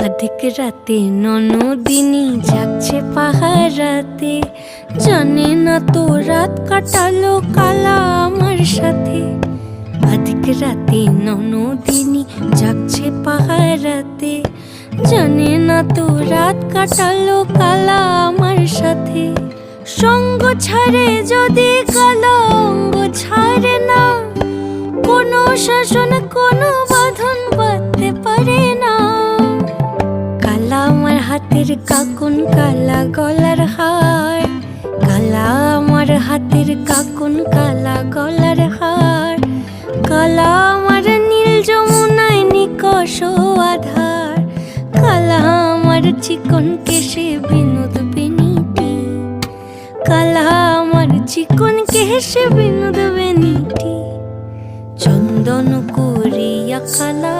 অধিক রাতে ননদিনী যাচ্ছে পাহারাতে, জানে না তো রাত কাটালো কালা আমার সাথে। অধিক রাতে ননদিনী যাচ্ছে পাহারাতে, জানে না তো রাত কাটালো কালা আমার সাথে। সঙ্গ ছাড়ে যদি কালা অঙ্গ ছাড়ে না, কোনো শাসন কোনো বাঁধন বাঁধতে পারে না। কালা আমার হাতের কাকুন কালা গলার হার, কালা আমার হাতের কাকুন কালা গলার হার। কালা আমার নীল যমুনায় নিকষ আধার, কালা আমার চিকন কেশে বিনোদ বেনিটি, কালা আমার চিকন কেশে বিনোদ বেনিটি। চন্দন করিয়া কালা